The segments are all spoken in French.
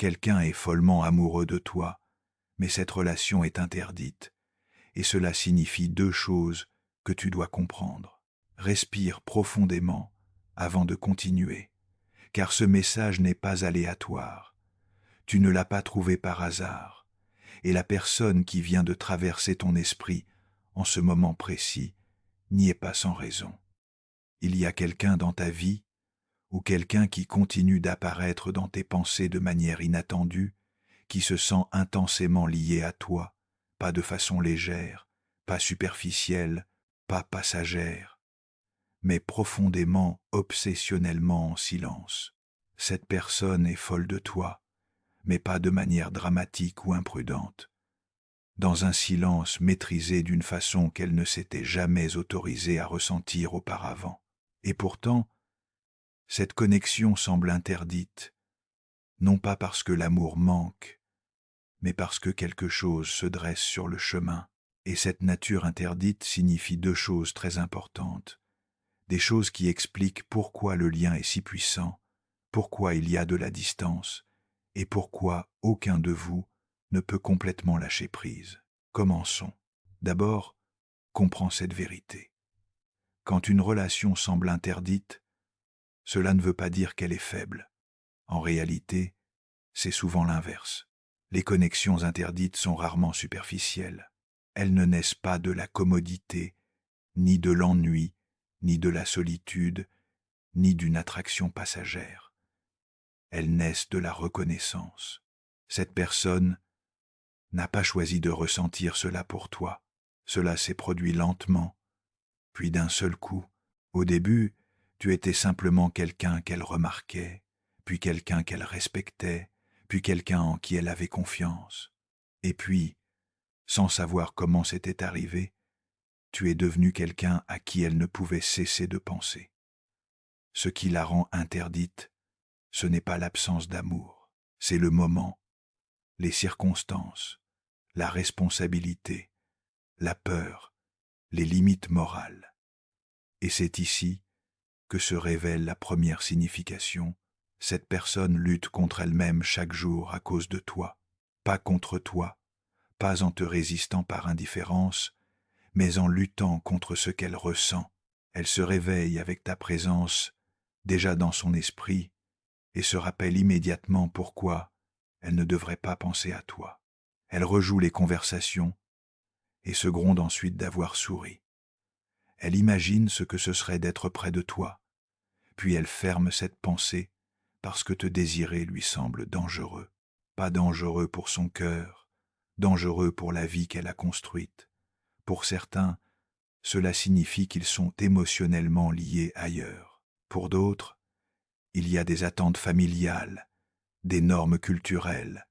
Quelqu'un est follement amoureux de toi, mais cette relation est interdite, et cela signifie deux choses que tu dois comprendre. Respire profondément avant de continuer, car ce message n'est pas aléatoire. Tu ne l'as pas trouvé par hasard, et la personne qui vient de traverser ton esprit en ce moment précis n'y est pas sans raison. Il y a quelqu'un dans ta vie, ou quelqu'un qui continue d'apparaître dans tes pensées de manière inattendue, qui se sent intensément lié à toi, pas de façon légère, pas superficielle, pas passagère, mais profondément, obsessionnellement en silence. Cette personne est folle de toi, mais pas de manière dramatique ou imprudente, dans un silence maîtrisé d'une façon qu'elle ne s'était jamais autorisée à ressentir auparavant. Et pourtant, cette connexion semble interdite, non pas parce que l'amour manque, mais parce que quelque chose se dresse sur le chemin. Et cette nature interdite signifie deux choses très importantes, des choses qui expliquent pourquoi le lien est si puissant, pourquoi il y a de la distance, et pourquoi aucun de vous ne peut complètement lâcher prise. Commençons. D'abord, comprends cette vérité. Quand une relation semble interdite, cela ne veut pas dire qu'elle est faible. En réalité, c'est souvent l'inverse. Les connexions interdites sont rarement superficielles. Elles ne naissent pas de la commodité, ni de l'ennui, ni de la solitude, ni d'une attraction passagère. Elles naissent de la reconnaissance. Cette personne n'a pas choisi de ressentir cela pour toi. Cela s'est produit lentement, puis d'un seul coup. Au début, tu étais simplement quelqu'un qu'elle remarquait, puis quelqu'un qu'elle respectait, puis quelqu'un en qui elle avait confiance. Et puis, sans savoir comment c'était arrivé, tu es devenu quelqu'un à qui elle ne pouvait cesser de penser. Ce qui la rend interdite, ce n'est pas l'absence d'amour, c'est le moment, les circonstances, la responsabilité, la peur, les limites morales. Et c'est ici que se révèle la première signification. Cette personne lutte contre elle-même chaque jour à cause de toi, pas contre toi, pas en te résistant par indifférence, mais en luttant contre ce qu'elle ressent. Elle se réveille avec ta présence déjà dans son esprit et se rappelle immédiatement pourquoi elle ne devrait pas penser à toi. Elle rejoue les conversations et se gronde ensuite d'avoir souri. Elle imagine ce que ce serait d'être près de toi, puis elle ferme cette pensée parce que te désirer lui semble dangereux. Pas dangereux pour son cœur, dangereux pour la vie qu'elle a construite. Pour certains, cela signifie qu'ils sont émotionnellement liés ailleurs. Pour d'autres, il y a des attentes familiales, des normes culturelles,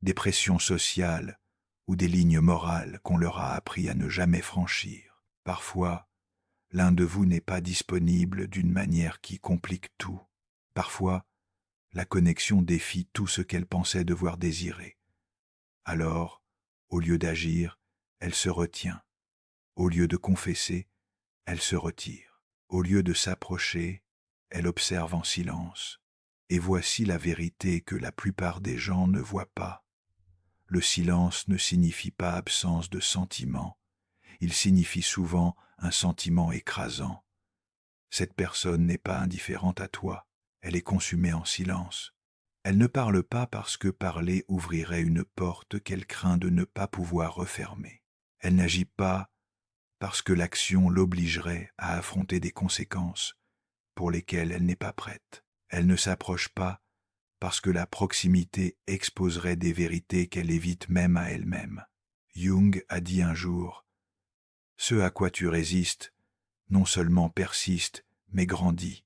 des pressions sociales ou des lignes morales qu'on leur a appris à ne jamais franchir. Parfois, l'un de vous n'est pas disponible d'une manière qui complique tout. Parfois, la connexion défie tout ce qu'elle pensait devoir désirer. Alors, au lieu d'agir, elle se retient. Au lieu de confesser, elle se retire. Au lieu de s'approcher, elle observe en silence. Et voici la vérité que la plupart des gens ne voient pas. Le silence ne signifie pas absence de sentiment. Il signifie souvent un sentiment écrasant. Cette personne n'est pas indifférente à toi. Elle est consumée en silence. Elle ne parle pas parce que parler ouvrirait une porte qu'elle craint de ne pas pouvoir refermer. Elle n'agit pas parce que l'action l'obligerait à affronter des conséquences pour lesquelles elle n'est pas prête. Elle ne s'approche pas parce que la proximité exposerait des vérités qu'elle évite même à elle-même. Jung a dit un jour, « Ce à quoi tu résistes, non seulement persiste, mais grandit. »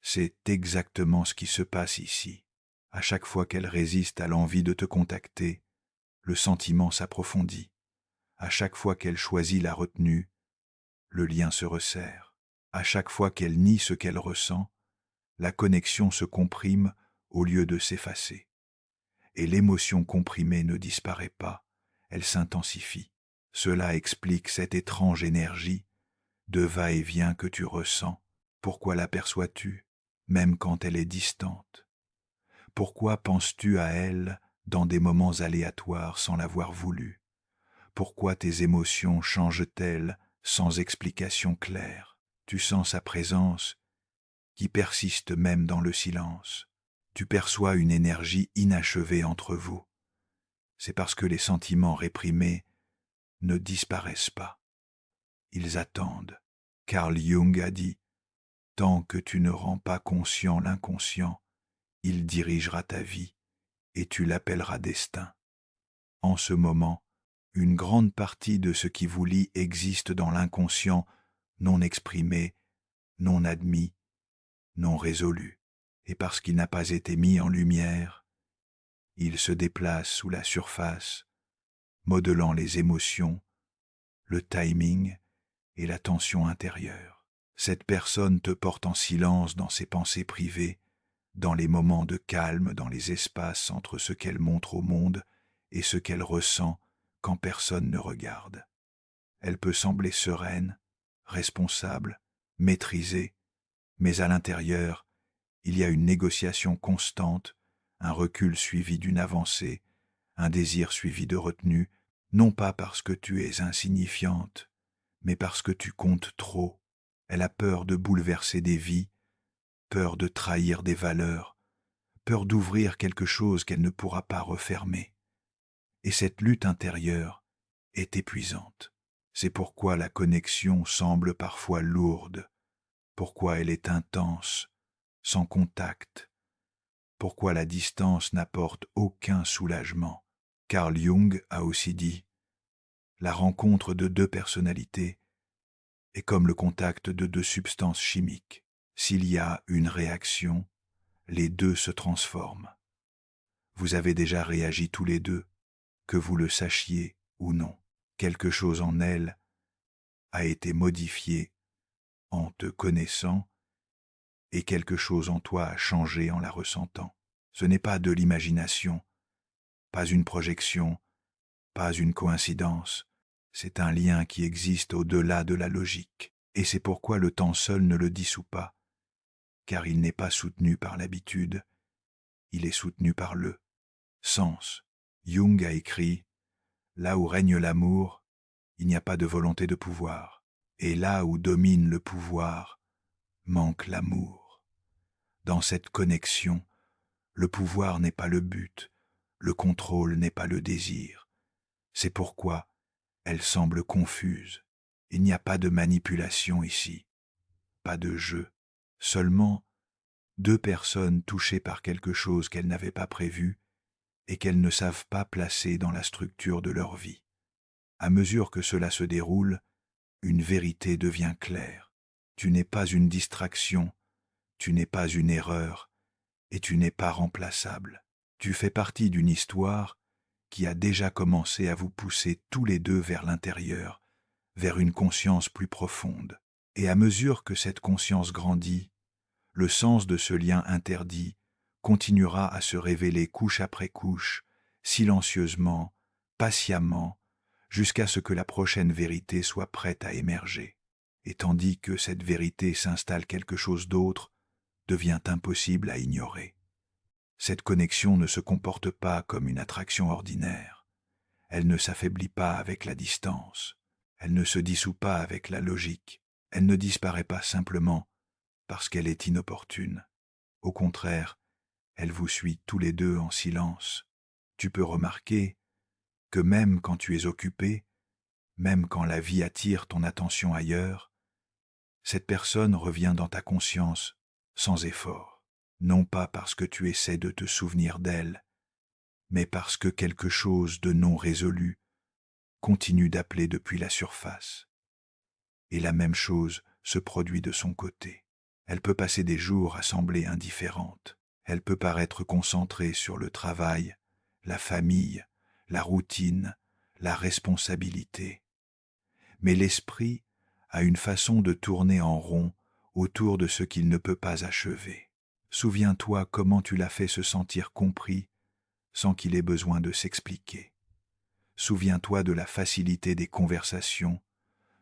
C'est exactement ce qui se passe ici. À chaque fois qu'elle résiste à l'envie de te contacter, le sentiment s'approfondit. À chaque fois qu'elle choisit la retenue, le lien se resserre. À chaque fois qu'elle nie ce qu'elle ressent, la connexion se comprime au lieu de s'effacer. Et l'émotion comprimée ne disparaît pas, elle s'intensifie. Cela explique cette étrange énergie de va-et-vient que tu ressens. Pourquoi l'aperçois-tu, même quand elle est distante? Pourquoi penses-tu à elle dans des moments aléatoires sans l'avoir voulu? Pourquoi tes émotions changent-elles sans explication claire? Tu sens sa présence qui persiste même dans le silence. Tu perçois une énergie inachevée entre vous. C'est parce que les sentiments réprimés ne disparaissent pas. Ils attendent. Carl Jung a dit « Tant que tu ne rends pas conscient l'inconscient, il dirigera ta vie et tu l'appelleras destin. » En ce moment, une grande partie de ce qui vous lie existe dans l'inconscient non exprimé, non admis, non résolu. Et parce qu'il n'a pas été mis en lumière, il se déplace sous la surface, modelant les émotions, le timing et la tension intérieure. Cette personne te porte en silence dans ses pensées privées, dans les moments de calme, dans les espaces entre ce qu'elle montre au monde et ce qu'elle ressent quand personne ne regarde. Elle peut sembler sereine, responsable, maîtrisée, mais à l'intérieur, il y a une négociation constante, un recul suivi d'une avancée, un désir suivi de retenue, non pas parce que tu es insignifiante, mais parce que tu comptes trop. Elle a peur de bouleverser des vies, peur de trahir des valeurs, peur d'ouvrir quelque chose qu'elle ne pourra pas refermer. Et cette lutte intérieure est épuisante. C'est pourquoi la connexion semble parfois lourde, pourquoi elle est intense, sans contact, pourquoi la distance n'apporte aucun soulagement. Carl Jung a aussi dit « La rencontre de deux personnalités est comme le contact de deux substances chimiques. S'il y a une réaction, les deux se transforment. Vous avez déjà réagi tous les deux, que vous le sachiez ou non. Quelque chose en elle a été modifié en te connaissant et quelque chose en toi a changé en la ressentant. Ce n'est pas de l'imagination, pas une projection, pas une coïncidence. C'est un lien qui existe au-delà de la logique. Et c'est pourquoi le temps seul ne le dissout pas, car il n'est pas soutenu par l'habitude, il est soutenu par le sens. Jung a écrit « Là où règne l'amour, il n'y a pas de volonté de pouvoir. Et là où domine le pouvoir, manque l'amour. » Dans cette connexion, le pouvoir n'est pas le but, le contrôle n'est pas le désir. C'est pourquoi elle semble confuse. Il n'y a pas de manipulation ici, pas de jeu, seulement deux personnes touchées par quelque chose qu'elles n'avaient pas prévu et qu'elles ne savent pas placer dans la structure de leur vie. À mesure que cela se déroule, une vérité devient claire. Tu n'es pas une distraction, tu n'es pas une erreur, et tu n'es pas remplaçable. Tu fais partie d'une histoire qui a déjà commencé à vous pousser tous les deux vers l'intérieur, vers une conscience plus profonde. Et à mesure que cette conscience grandit, le sens de ce lien interdit continuera à se révéler couche après couche, silencieusement, patiemment, jusqu'à ce que la prochaine vérité soit prête à émerger. Et tandis que cette vérité s'installe quelque chose d'autre, devient impossible à ignorer. Cette connexion ne se comporte pas comme une attraction ordinaire. Elle ne s'affaiblit pas avec la distance. Elle ne se dissout pas avec la logique. Elle ne disparaît pas simplement parce qu'elle est inopportune. Au contraire, elle vous suit tous les deux en silence. Tu peux remarquer que même quand tu es occupé, même quand la vie attire ton attention ailleurs, cette personne revient dans ta conscience sans effort, non pas parce que tu essaies de te souvenir d'elle, mais parce que quelque chose de non résolu continue d'appeler depuis la surface. Et la même chose se produit de son côté. Elle peut passer des jours à sembler indifférente. Elle peut paraître concentrée sur le travail, la famille, la routine, la responsabilité. Mais l'esprit a une façon de tourner en rond autour de ce qu'il ne peut pas achever. Souviens-toi comment tu l'as fait se sentir compris sans qu'il ait besoin de s'expliquer. Souviens-toi de la facilité des conversations,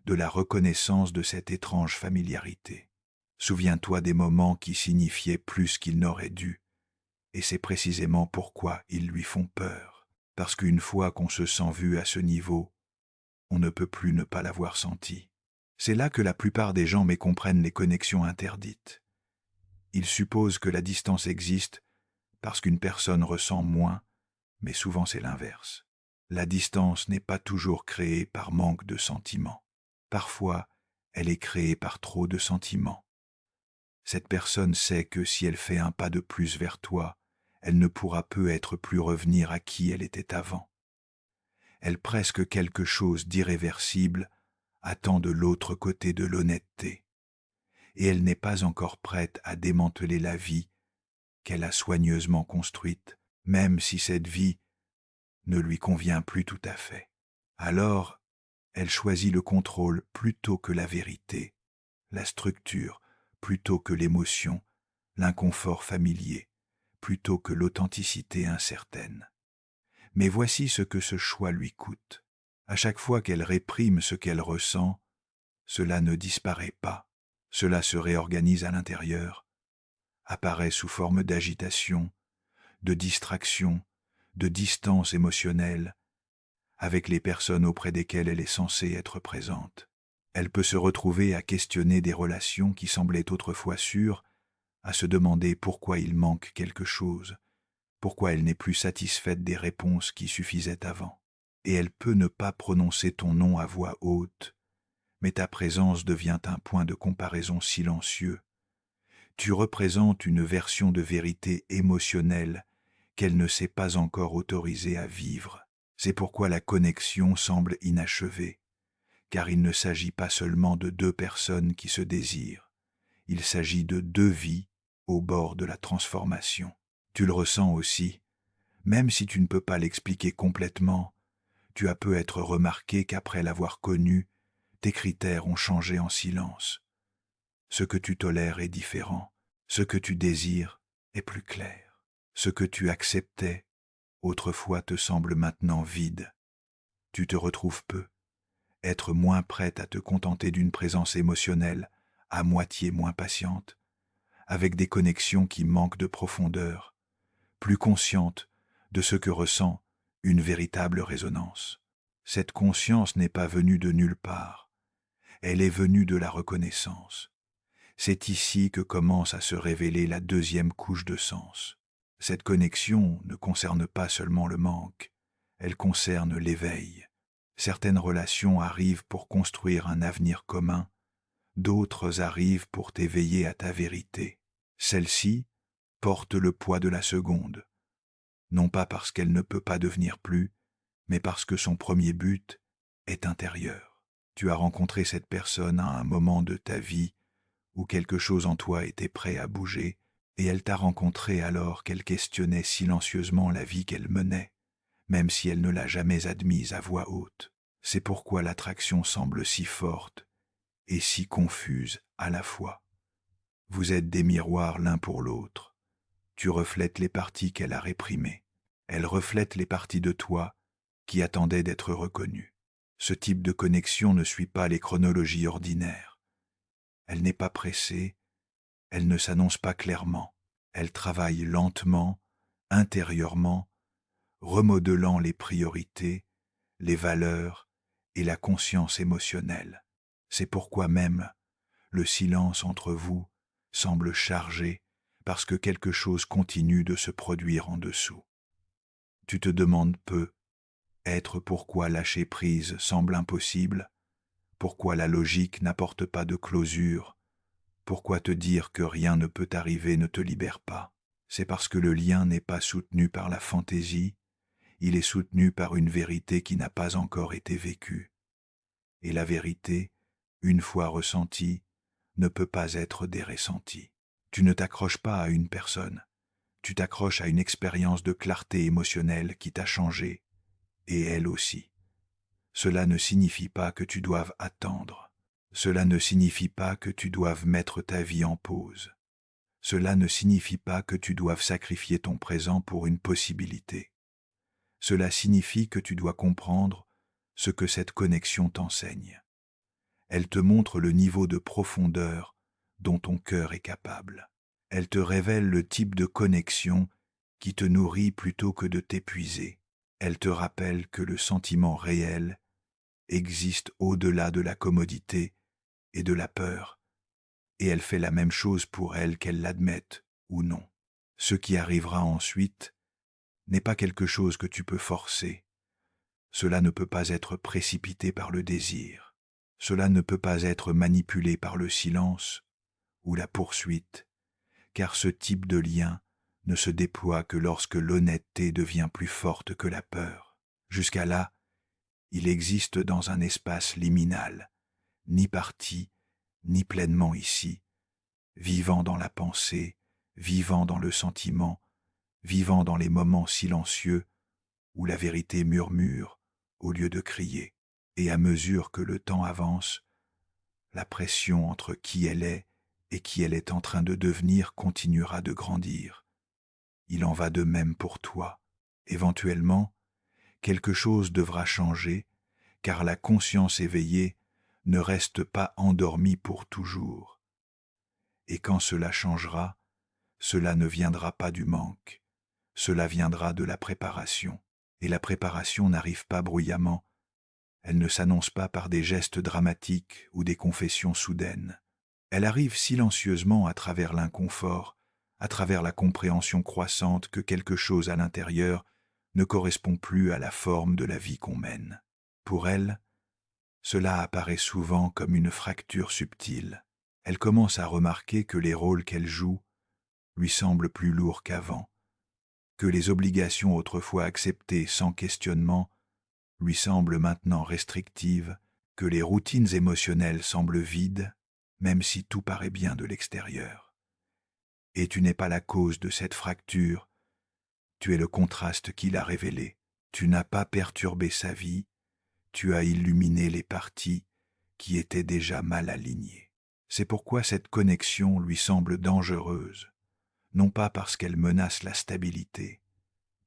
de la reconnaissance de cette étrange familiarité. Souviens-toi des moments qui signifiaient plus qu'ils n'auraient dû, Et c'est précisément pourquoi ils lui font peur. Parce qu'une fois qu'on se sent vu à ce niveau, on ne peut plus ne pas l'avoir senti. C'est là que la plupart des gens mécomprennent les connexions interdites. Ils supposent que la distance existe parce qu'une personne ressent moins, mais souvent c'est l'inverse. La distance n'est pas toujours créée par manque de sentiments. Parfois, elle est créée par trop de sentiments. Cette personne sait que si elle fait un pas de plus vers toi, elle ne pourra peut-être plus revenir à qui elle était avant. Elle presque quelque chose d'irréversible attend de l'autre côté de l'honnêteté, et elle n'est pas encore prête à démanteler la vie qu'elle a soigneusement construite, même si cette vie ne lui convient plus tout à fait. Alors, elle choisit le contrôle plutôt que la vérité, la structure plutôt que l'émotion, l'inconfort familier plutôt que l'authenticité incertaine. Mais voici ce que ce choix lui coûte. À chaque fois qu'elle réprime ce qu'elle ressent, cela ne disparaît pas, cela se réorganise à l'intérieur, apparaît sous forme d'agitation, de distraction, de distance émotionnelle, avec les personnes auprès desquelles elle est censée être présente. Elle peut se retrouver à questionner des relations qui semblaient autrefois sûres, à se demander pourquoi il manque quelque chose, pourquoi elle n'est plus satisfaite des réponses qui suffisaient avant. Et elle peut ne pas prononcer ton nom à voix haute, mais ta présence devient un point de comparaison silencieux. Tu représentes une version de vérité émotionnelle qu'elle ne s'est pas encore autorisée à vivre. C'est pourquoi la connexion semble inachevée, car il ne s'agit pas seulement de deux personnes qui se désirent, il s'agit de deux vies au bord de la transformation. Tu le ressens aussi, même si tu ne peux pas l'expliquer complètement, tu as peut-être remarqué qu'après l'avoir connu, tes critères ont changé en silence. Ce que tu tolères est différent, ce que tu désires est plus clair. Ce que tu acceptais autrefois te semble maintenant vide. Tu te retrouves peu, être moins prête à te contenter d'une présence émotionnelle, à moitié moins patiente, avec des connexions qui manquent de profondeur, plus consciente de ce que ressent une véritable résonance. Cette conscience n'est pas venue de nulle part, elle est venue de la reconnaissance. C'est ici que commence à se révéler la deuxième couche de sens. Cette connexion ne concerne pas seulement le manque, elle concerne l'éveil. Certaines relations arrivent pour construire un avenir commun, d'autres arrivent pour t'éveiller à ta vérité. Celle-ci porte le poids de la seconde, non pas parce qu'elle ne peut pas devenir plus, mais parce que son premier but est intérieur. Tu as rencontré cette personne à un moment de ta vie où quelque chose en toi était prêt à bouger, et elle t'a rencontré alors qu'elle questionnait silencieusement la vie qu'elle menait, même si elle ne l'a jamais admise à voix haute. C'est pourquoi l'attraction semble si forte et si confuse à la fois. Vous êtes des miroirs l'un pour l'autre. Tu reflètes les parties qu'elle a réprimées. Elle reflète les parties de toi qui attendaient d'être reconnues. Ce type de connexion ne suit pas les chronologies ordinaires. Elle n'est pas pressée, elle ne s'annonce pas clairement. Elle travaille lentement, intérieurement, remodelant les priorités, les valeurs et la conscience émotionnelle. C'est pourquoi même le silence entre vous semble chargé parce que quelque chose continue de se produire en dessous. Tu te demandes peu, être pourquoi lâcher prise semble impossible, pourquoi la logique n'apporte pas de closure, pourquoi te dire que rien ne peut arriver ne te libère pas. C'est parce que le lien n'est pas soutenu par la fantaisie, il est soutenu par une vérité qui n'a pas encore été vécue. Et la vérité, une fois ressentie, ne peut pas être déressentie. Tu ne t'accroches pas à une personne, tu t'accroches à une expérience de clarté émotionnelle qui t'a changé, et elle aussi. Cela ne signifie pas que tu doives attendre. Cela ne signifie pas que tu doives mettre ta vie en pause. Cela ne signifie pas que tu doives sacrifier ton présent pour une possibilité. Cela signifie que tu dois comprendre ce que cette connexion t'enseigne. Elle te montre le niveau de profondeur dont ton cœur est capable. Elle te révèle le type de connexion qui te nourrit plutôt que de t'épuiser. Elle te rappelle que le sentiment réel existe au-delà de la commodité et de la peur, et elle fait la même chose pour elle qu'elle l'admette ou non. Ce qui arrivera ensuite n'est pas quelque chose que tu peux forcer. Cela ne peut pas être précipité par le désir. Cela ne peut pas être manipulé par le silence ou la poursuite, car ce type de lien ne se déploie que lorsque l'honnêteté devient plus forte que la peur. Jusqu'à là, il existe dans un espace liminal, ni parti, ni pleinement ici, vivant dans la pensée, vivant dans le sentiment, vivant dans les moments silencieux où la vérité murmure au lieu de crier. Et à mesure que le temps avance, la pression entre qui elle est et qui elle est en train de devenir continuera de grandir. Il en va de même pour toi. Éventuellement, quelque chose devra changer, car la conscience éveillée ne reste pas endormie pour toujours. Et quand cela changera, cela ne viendra pas du manque, cela viendra de la préparation. Et la préparation n'arrive pas bruyamment, elle ne s'annonce pas par des gestes dramatiques ou des confessions soudaines. Elle arrive silencieusement à travers l'inconfort, à travers la compréhension croissante que quelque chose à l'intérieur ne correspond plus à la forme de la vie qu'on mène. Pour elle, cela apparaît souvent comme une fracture subtile. Elle commence à remarquer que les rôles qu'elle joue lui semblent plus lourds qu'avant, que les obligations autrefois acceptées sans questionnement lui semblent maintenant restrictives, que les routines émotionnelles semblent vides, même si tout paraît bien de l'extérieur. Et tu n'es pas la cause de cette fracture, tu es le contraste qui l'a révélée. Tu n'as pas perturbé sa vie, tu as illuminé les parties qui étaient déjà mal alignées. C'est pourquoi cette connexion lui semble dangereuse, non pas parce qu'elle menace la stabilité,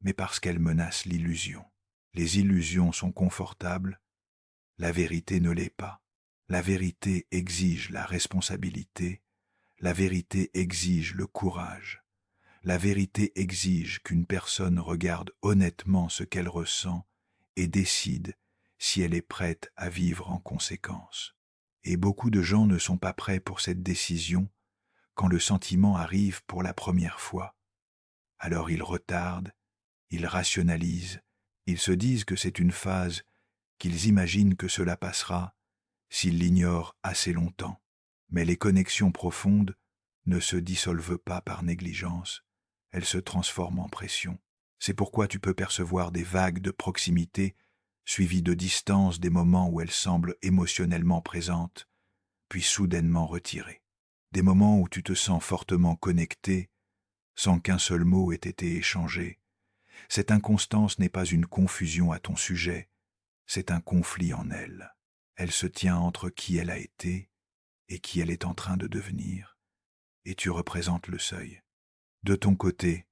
mais parce qu'elle menace l'illusion. Les illusions sont confortables, la vérité ne l'est pas. La vérité exige la responsabilité, la vérité exige le courage, la vérité exige qu'une personne regarde honnêtement ce qu'elle ressent et décide si elle est prête à vivre en conséquence. Et beaucoup de gens ne sont pas prêts pour cette décision quand le sentiment arrive pour la première fois. Alors ils retardent, ils rationalisent, ils se disent que c'est une phase, qu'ils imaginent que cela passera s'ils l'ignorent assez longtemps. Mais les connexions profondes ne se dissolvent pas par négligence, elles se transforment en pression. C'est pourquoi tu peux percevoir des vagues de proximité suivies de distance, des moments où elles semblent émotionnellement présentes, puis soudainement retirées. Des moments où tu te sens fortement connecté, sans qu'un seul mot ait été échangé. Cette inconstance n'est pas une confusion à ton sujet, c'est un conflit en elle. Elle se tient entre qui elle a été et qui elle est en train de devenir, et tu représentes le seuil. De ton côté,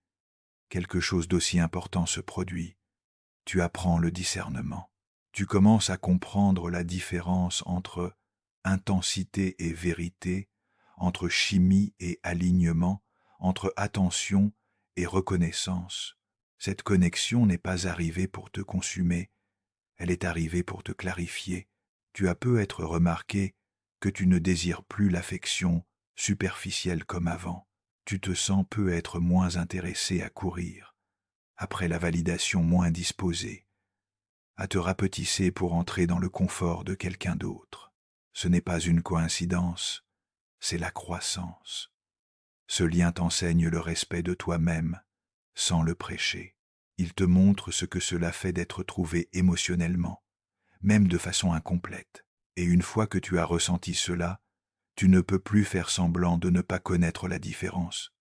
quelque chose d'aussi important se produit. Tu apprends le discernement. Tu commences à comprendre la différence entre intensité et vérité, entre chimie et alignement, entre attention et reconnaissance. Cette connexion n'est pas arrivée pour te consumer, elle est arrivée pour te clarifier. Tu as peu être remarqué que tu ne désires plus l'affection superficielle comme avant. Tu te sens peu être moins intéressé à courir, après la validation moins disposé, à te rapetisser pour entrer dans le confort de quelqu'un d'autre. Ce n'est pas une coïncidence, c'est la croissance. Ce lien t'enseigne le respect de toi-même, sans le prêcher. Il te montre ce que cela fait d'être trouvé émotionnellement, même de façon incomplète. Et une fois que tu as ressenti cela, tu ne peux plus faire semblant de ne pas connaître la différence.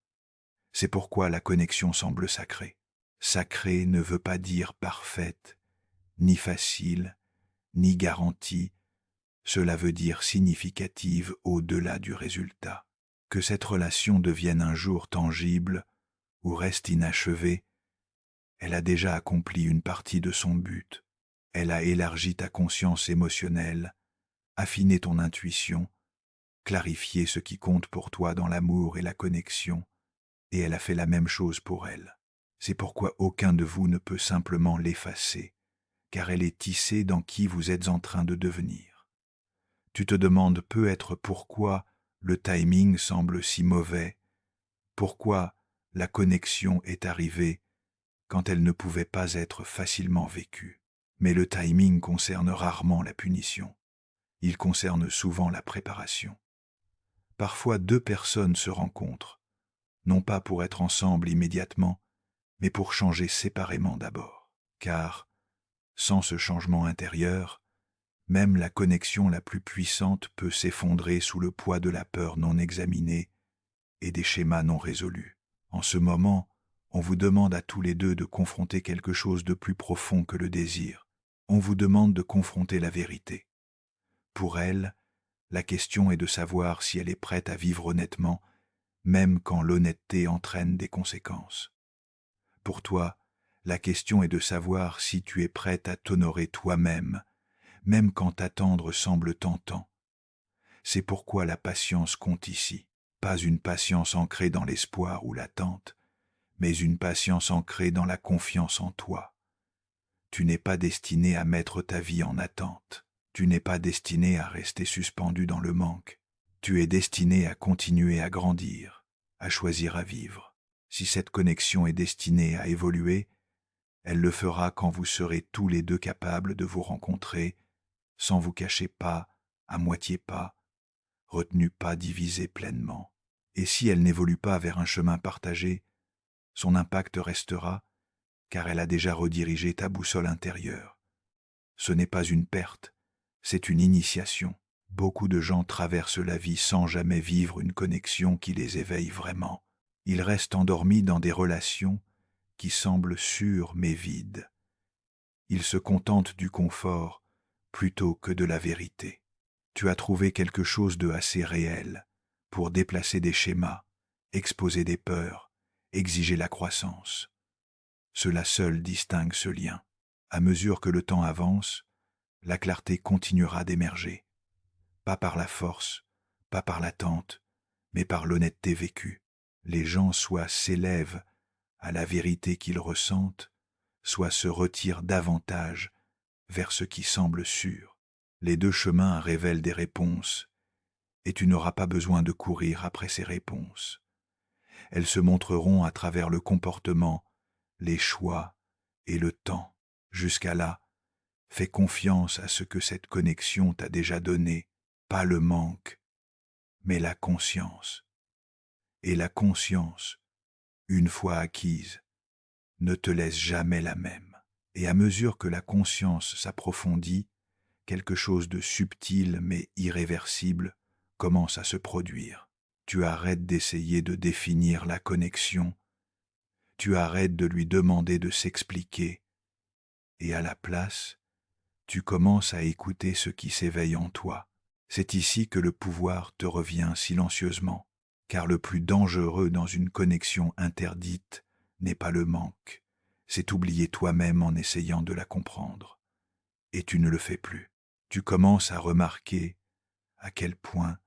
C'est pourquoi la connexion semble sacrée. Sacrée ne veut pas dire parfaite, ni facile, ni garantie. Cela veut dire significative au-delà du résultat. Que cette relation devienne un jour tangible ou reste inachevée, elle a déjà accompli une partie de son but. Elle a élargi ta conscience émotionnelle, affiné ton intuition, clarifié ce qui compte pour toi dans l'amour et la connexion, et elle a fait la même chose pour elle. C'est pourquoi aucun de vous ne peut simplement l'effacer, car elle est tissée dans qui vous êtes en train de devenir. Tu te demandes peut-être pourquoi le timing semble si mauvais, pourquoi la connexion est arrivée quand elle ne pouvait pas être facilement vécue. Mais le timing concerne rarement la punition. Il concerne souvent la préparation. Parfois 2 personnes se rencontrent, non pas pour être ensemble immédiatement, mais pour changer séparément d'abord. Car, sans ce changement intérieur, même la connexion la plus puissante peut s'effondrer sous le poids de la peur non examinée et des schémas non résolus. En ce moment, on vous demande à tous les deux de confronter quelque chose de plus profond que le désir. On vous demande de confronter la vérité. Pour elle, la question est de savoir si elle est prête à vivre honnêtement, même quand l'honnêteté entraîne des conséquences. Pour toi, la question est de savoir si tu es prête à t'honorer toi-même, même quand t'attendre semble tentant. C'est pourquoi la patience compte ici. Pas une patience ancrée dans l'espoir ou l'attente, mais une patience ancrée dans la confiance en toi. Tu n'es pas destiné à mettre ta vie en attente. Tu n'es pas destiné à rester suspendu dans le manque. Tu es destiné à continuer à grandir, à choisir à vivre. Si cette connexion est destinée à évoluer, elle le fera quand vous serez tous les deux capables de vous rencontrer, sans vous cacher pas, à moitié pas, retenu pas divisé pleinement. Et si elle n'évolue pas vers un chemin partagé, son impact restera, car elle a déjà redirigé ta boussole intérieure. Ce n'est pas une perte, c'est une initiation. Beaucoup de gens traversent la vie sans jamais vivre une connexion qui les éveille vraiment. Ils restent endormis dans des relations qui semblent sûres mais vides. Ils se contentent du confort plutôt que de la vérité. Tu as trouvé quelque chose de assez réel pour déplacer des schémas, exposer des peurs, exiger la croissance. Cela seul distingue ce lien. À mesure que le temps avance, la clarté continuera d'émerger. Pas par la force, pas par l'attente, mais par l'honnêteté vécue. Les gens soit s'élèvent à la vérité qu'ils ressentent, soit se retirent davantage vers ce qui semble sûr. Les 2 chemins révèlent des réponses, et tu n'auras pas besoin de courir après ces réponses. Elles se montreront à travers le comportement, les choix et le temps. Jusqu'à là, fais confiance à ce que cette connexion t'a déjà donné, pas le manque, mais la conscience. Et la conscience, une fois acquise, ne te laisse jamais la même. Et à mesure que la conscience s'approfondit, quelque chose de subtil mais irréversible commence à se produire. Tu arrêtes d'essayer de définir la connexion, tu arrêtes de lui demander de s'expliquer, et à la place, tu commences à écouter ce qui s'éveille en toi. C'est ici que le pouvoir te revient silencieusement, car le plus dangereux dans une connexion interdite n'est pas le manque, c'est oublier toi-même en essayant de la comprendre. Et tu ne le fais plus. Tu commences à remarquer à quel point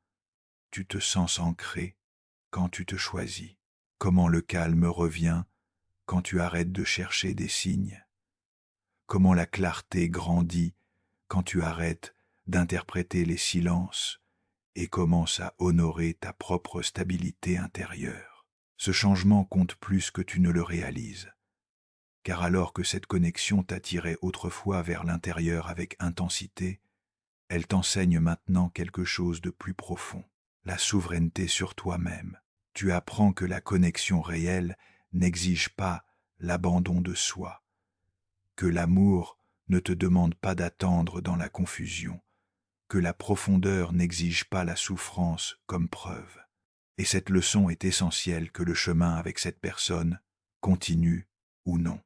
tu te sens ancré quand tu te choisis, comment le calme revient quand tu arrêtes de chercher des signes, comment la clarté grandit quand tu arrêtes d'interpréter les silences et commences à honorer ta propre stabilité intérieure. Ce changement compte plus que tu ne le réalises, car alors que cette connexion t'attirait autrefois vers l'intérieur avec intensité, elle t'enseigne maintenant quelque chose de plus profond, la souveraineté sur toi-même. Tu apprends que la connexion réelle n'exige pas l'abandon de soi, que l'amour ne te demande pas d'attendre dans la confusion, que la profondeur n'exige pas la souffrance comme preuve. Et cette leçon est essentielle que le chemin avec cette personne continue ou non.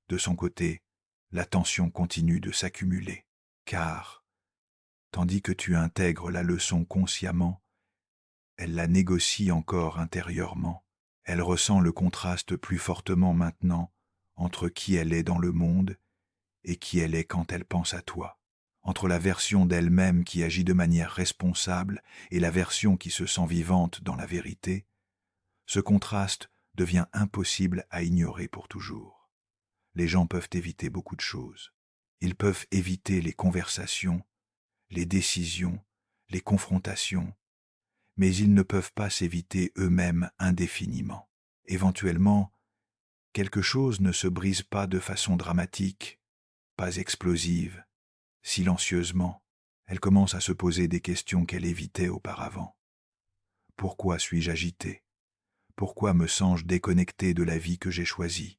De son côté, la tension continue de s'accumuler, car, tandis que tu intègres la leçon consciemment, elle la négocie encore intérieurement. Elle ressent le contraste plus fortement maintenant entre qui elle est dans le monde et qui elle est quand elle pense à toi, entre la version d'elle-même qui agit de manière responsable et la version qui se sent vivante dans la vérité. Ce contraste devient impossible à ignorer pour toujours. Les gens peuvent éviter beaucoup de choses. Ils peuvent éviter les conversations, les décisions, les confrontations, mais ils ne peuvent pas s'éviter eux-mêmes indéfiniment. Éventuellement, quelque chose ne se brise pas de façon dramatique, pas explosive, silencieusement. Elle commence à se poser des questions qu'elle évitait auparavant. Pourquoi suis-je agité? Pourquoi me sens-je déconnecté de la vie que j'ai choisie?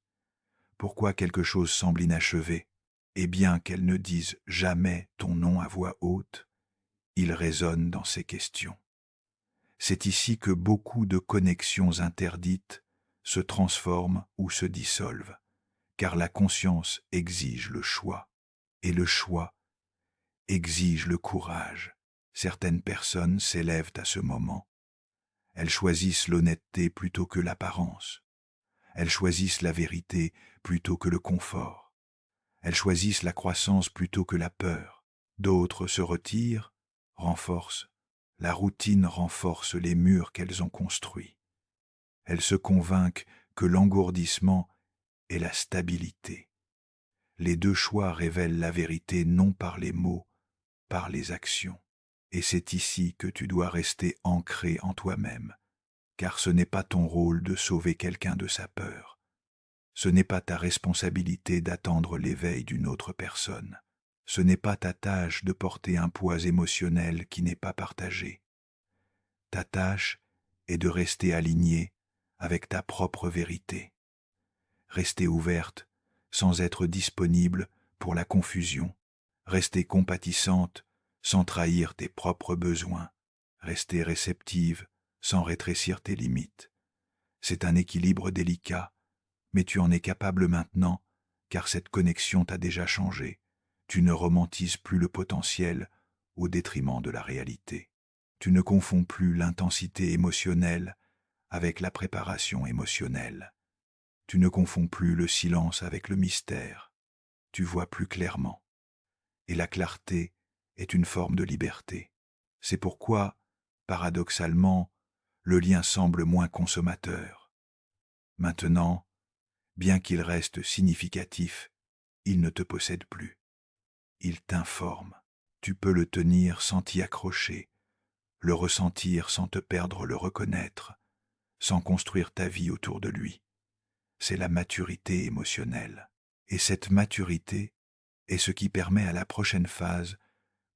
Pourquoi quelque chose semble inachevé? Et bien qu'elle ne dise jamais ton nom à voix haute, il résonne dans ces questions. C'est ici que beaucoup de connexions interdites se transforment ou se dissolvent, car la conscience exige le choix, et le choix exige le courage. Certaines personnes s'élèvent à ce moment. Elles choisissent l'honnêteté plutôt que l'apparence. Elles choisissent la vérité plutôt que le confort. Elles choisissent la croissance plutôt que la peur. D'autres se retirent, renforcent. La routine renforce les murs qu'elles ont construits. Elles se convainquent que l'engourdissement est la stabilité. Les deux choix révèlent la vérité non par les mots, par les actions. Et c'est ici que tu dois rester ancré en toi-même, car ce n'est pas ton rôle de sauver quelqu'un de sa peur. Ce n'est pas ta responsabilité d'attendre l'éveil d'une autre personne. Ce n'est pas ta tâche de porter un poids émotionnel qui n'est pas partagé. Ta tâche est de rester alignée avec ta propre vérité. Rester ouverte sans être disponible pour la confusion. Rester compatissante sans trahir tes propres besoins. Rester réceptive sans rétrécir tes limites. C'est un équilibre délicat, mais tu en es capable maintenant, car cette connexion t'a déjà changé. Tu ne romantises plus le potentiel au détriment de la réalité. Tu ne confonds plus l'intensité émotionnelle avec la préparation émotionnelle. Tu ne confonds plus le silence avec le mystère. Tu vois plus clairement. Et la clarté est une forme de liberté. C'est pourquoi, paradoxalement, le lien semble moins consommateur. Maintenant, bien qu'il reste significatif, il ne te possède plus. Il t'informe. Tu peux le tenir sans t'y accrocher, le ressentir sans te perdre le reconnaître, sans construire ta vie autour de lui. C'est la maturité émotionnelle. Et cette maturité est ce qui permet à la prochaine phase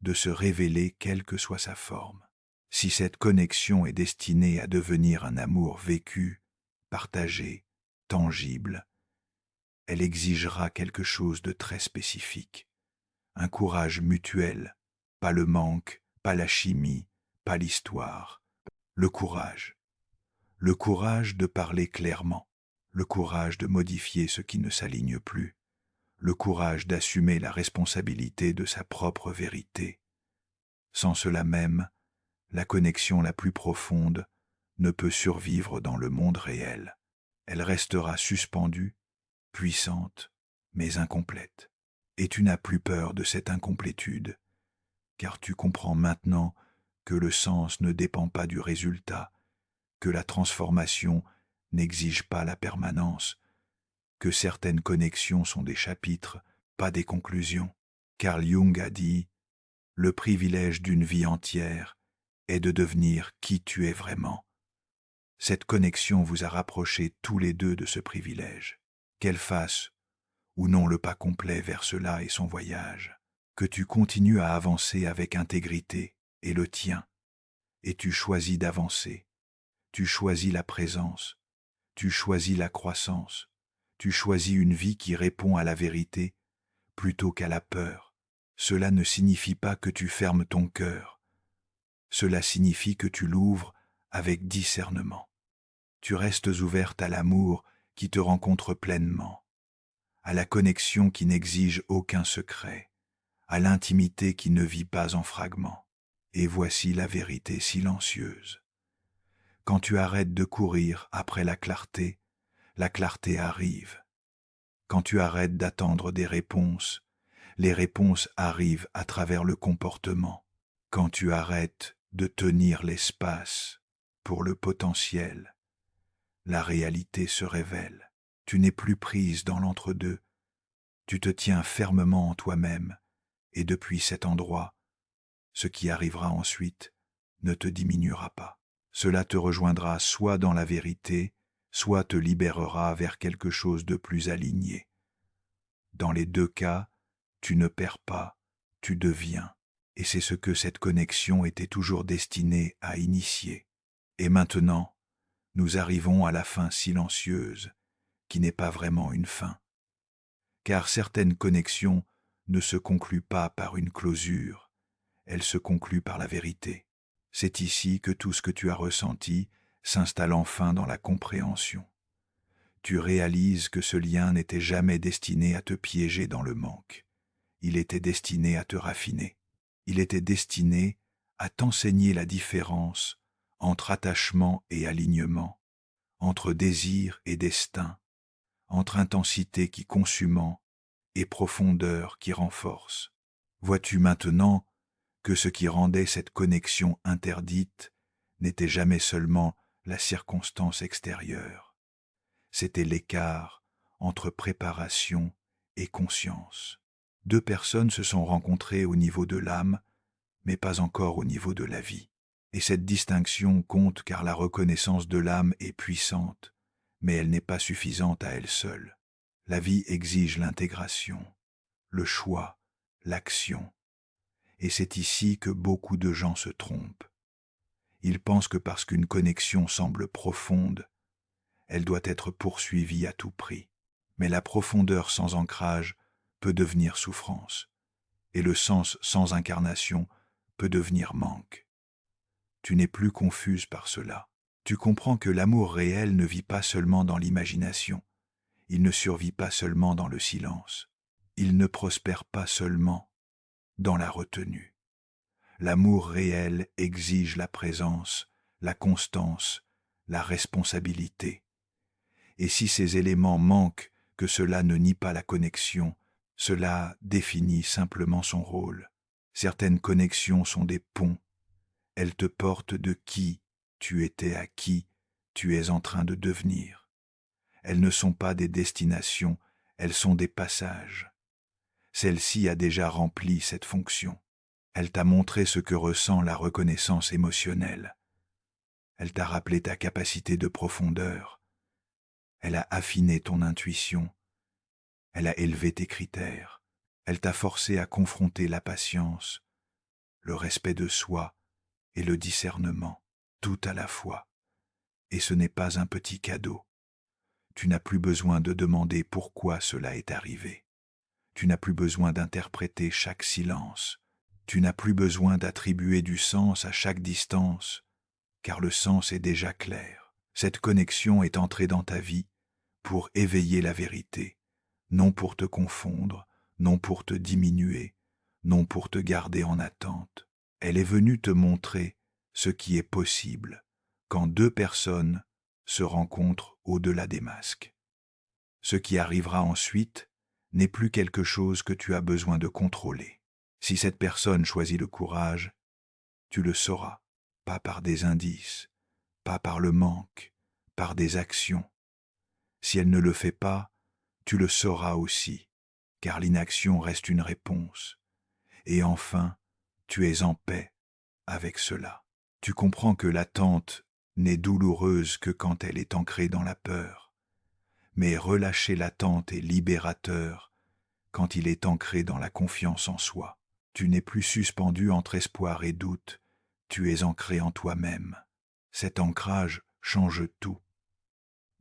de se révéler quelle que soit sa forme. Si cette connexion est destinée à devenir un amour vécu, partagé, tangible, elle exigera quelque chose de très spécifique. Un courage mutuel, pas le manque, pas la chimie, pas l'histoire. Le courage. Le courage de parler clairement. Le courage de modifier ce qui ne s'aligne plus. Le courage d'assumer la responsabilité de sa propre vérité. Sans cela même, la connexion la plus profonde ne peut survivre dans le monde réel. Elle restera suspendue, puissante, mais incomplète. Et tu n'as plus peur de cette incomplétude, car tu comprends maintenant que le sens ne dépend pas du résultat, que la transformation n'exige pas la permanence, que certaines connexions sont des chapitres, pas des conclusions. Carl Jung a dit « Le privilège d'une vie entière est de devenir qui tu es vraiment. » Cette connexion vous a rapprochés tous les deux de ce privilège. Qu'elle fasse ou non le pas complet vers cela et son voyage, que tu continues à avancer avec intégrité et le tien, et tu choisis d'avancer, tu choisis la présence, tu choisis la croissance, tu choisis une vie qui répond à la vérité plutôt qu'à la peur. Cela ne signifie pas que tu fermes ton cœur, cela signifie que tu l'ouvres avec discernement. Tu restes ouverte à l'amour qui te rencontre pleinement, à la connexion qui n'exige aucun secret, à l'intimité qui ne vit pas en fragments. Et voici la vérité silencieuse. Quand tu arrêtes de courir après la clarté arrive. Quand tu arrêtes d'attendre des réponses, les réponses arrivent à travers le comportement. Quand tu arrêtes de tenir l'espace pour le potentiel, la réalité se révèle. Tu n'es plus prise dans l'entre-deux. Tu te tiens fermement en toi-même, et depuis cet endroit, ce qui arrivera ensuite ne te diminuera pas. Cela te rejoindra soit dans la vérité, soit te libérera vers quelque chose de plus aligné. Dans les deux cas, tu ne perds pas, tu deviens, et c'est ce que cette connexion était toujours destinée à initier. Et maintenant, nous arrivons à la fin silencieuse, qui n'est pas vraiment une fin. Car certaines connexions ne se concluent pas par une closure, elles se concluent par la vérité. C'est ici que tout ce que tu as ressenti s'installe enfin dans la compréhension. Tu réalises que ce lien n'était jamais destiné à te piéger dans le manque. Il était destiné à te raffiner. Il était destiné à t'enseigner la différence entre attachement et alignement, entre désir et destin, entre intensité qui consumant et profondeur qui renforce. Vois-tu maintenant que ce qui rendait cette connexion interdite n'était jamais seulement la circonstance extérieure, c'était l'écart entre préparation et conscience. Deux personnes se sont rencontrées au niveau de l'âme, mais pas encore au niveau de la vie. Et cette distinction compte car la reconnaissance de l'âme est puissante, mais elle n'est pas suffisante à elle seule. La vie exige l'intégration, le choix, l'action. Et c'est ici que beaucoup de gens se trompent. Ils pensent que parce qu'une connexion semble profonde, elle doit être poursuivie à tout prix. Mais la profondeur sans ancrage peut devenir souffrance, et le sens sans incarnation peut devenir manque. Tu n'es plus confuse par cela. Tu comprends que l'amour réel ne vit pas seulement dans l'imagination, il ne survit pas seulement dans le silence, il ne prospère pas seulement dans la retenue. L'amour réel exige la présence, la constance, la responsabilité. Et si ces éléments manquent, que cela ne nie pas la connexion, cela définit simplement son rôle. Certaines connexions sont des ponts. Elles te portent de qui tu étais à qui tu es en train de devenir. Elles ne sont pas des destinations, elles sont des passages. Celle-ci a déjà rempli cette fonction. Elle t'a montré ce que ressent la reconnaissance émotionnelle. Elle t'a rappelé ta capacité de profondeur. Elle a affiné ton intuition. Elle a élevé tes critères. Elle t'a forcé à confronter la patience, le respect de soi et le discernement, tout à la fois. Et ce n'est pas un petit cadeau. Tu n'as plus besoin de demander pourquoi cela est arrivé. Tu n'as plus besoin d'interpréter chaque silence. Tu n'as plus besoin d'attribuer du sens à chaque distance, car le sens est déjà clair. Cette connexion est entrée dans ta vie pour éveiller la vérité, non pour te confondre, non pour te diminuer, non pour te garder en attente. Elle est venue te montrer ce qui est possible quand deux personnes se rencontrent au-delà des masques. Ce qui arrivera ensuite n'est plus quelque chose que tu as besoin de contrôler. Si cette personne choisit le courage, tu le sauras, pas par des indices, pas par le manque, par des actions. Si elle ne le fait pas, tu le sauras aussi, car l'inaction reste une réponse. Et enfin, tu es en paix avec cela. Tu comprends que l'attente n'est douloureuse que quand elle est ancrée dans la peur. Mais relâcher l'attente est libérateur quand il est ancré dans la confiance en soi. Tu n'es plus suspendu entre espoir et doute, tu es ancré en toi-même. Cet ancrage change tout.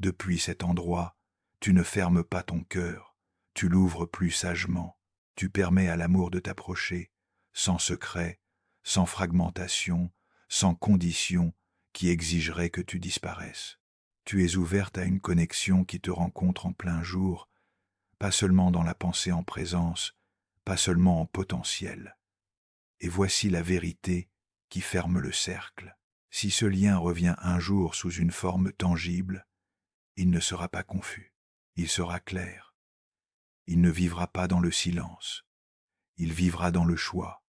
Depuis cet endroit, tu ne fermes pas ton cœur, tu l'ouvres plus sagement, tu permets à l'amour de t'approcher, sans secret, sans fragmentation, sans condition qui exigerait que tu disparaisses. Tu es ouverte à une connexion qui te rencontre en plein jour, pas seulement dans la pensée en présence, pas seulement en potentiel. Et voici la vérité qui ferme le cercle. Si ce lien revient un jour sous une forme tangible, il ne sera pas confus, il sera clair. Il ne vivra pas dans le silence, il vivra dans le choix.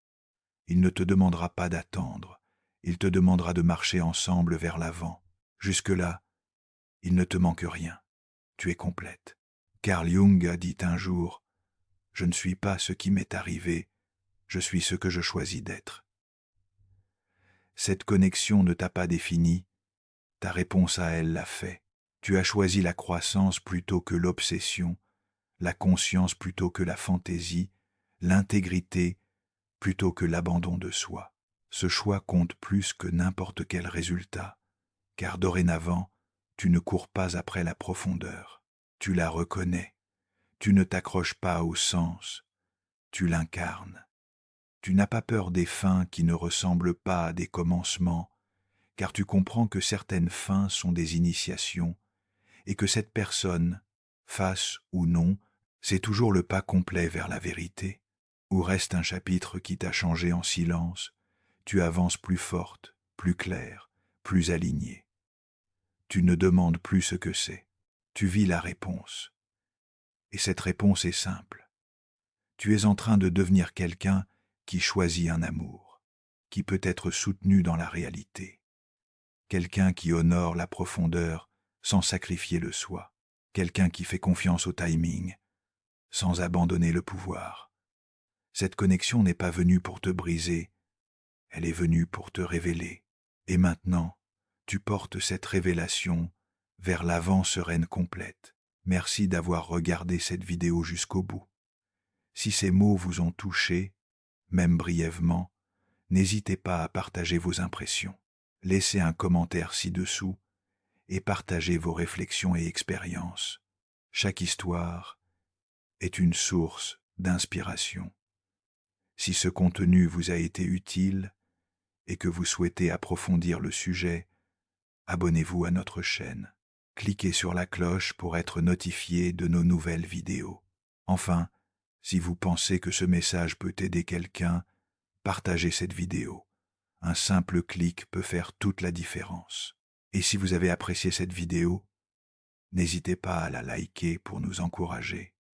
Il ne te demandera pas d'attendre, il te demandera de marcher ensemble vers l'avant. Jusque-là, Il ne te manque rien. Tu es complète. Carl Jung a dit un jour, « Je ne suis pas ce qui m'est arrivé, je suis ce que je choisis d'être. » Cette connexion ne t'a pas défini, ta réponse à elle l'a fait. Tu as choisi la croissance plutôt que l'obsession, la conscience plutôt que la fantaisie, l'intégrité plutôt que l'abandon de soi. Ce choix compte plus que n'importe quel résultat, car dorénavant, tu ne cours pas après la profondeur. Tu la reconnais. Tu ne t'accroches pas au sens. Tu l'incarnes. Tu n'as pas peur des fins qui ne ressemblent pas à des commencements, car tu comprends que certaines fins sont des initiations, et que cette personne, face ou non, c'est toujours le pas complet vers la vérité. Où reste un chapitre qui t'a changé en silence, tu avances plus forte, plus claire, plus alignée. Tu ne demandes plus ce que c'est, tu vis la réponse. Et cette réponse est simple. Tu es en train de devenir quelqu'un qui choisit un amour, qui peut être soutenu dans la réalité. Quelqu'un qui honore la profondeur sans sacrifier le soi. Quelqu'un qui fait confiance au timing, sans abandonner le pouvoir. Cette connexion n'est pas venue pour te briser, elle est venue pour te révéler. Et maintenant, tu portes cette révélation vers l'avant sereine complète. Merci d'avoir regardé cette vidéo jusqu'au bout. Si ces mots vous ont touché, même brièvement, n'hésitez pas à partager vos impressions. Laissez un commentaire ci-dessous et partagez vos réflexions et expériences. Chaque histoire est une source d'inspiration. Si ce contenu vous a été utile et que vous souhaitez approfondir le sujet, abonnez-vous à notre chaîne. Cliquez sur la cloche pour être notifié de nos nouvelles vidéos. Enfin, si vous pensez que ce message peut aider quelqu'un, partagez cette vidéo. Un simple clic peut faire toute la différence. Et si vous avez apprécié cette vidéo, n'hésitez pas à la liker pour nous encourager.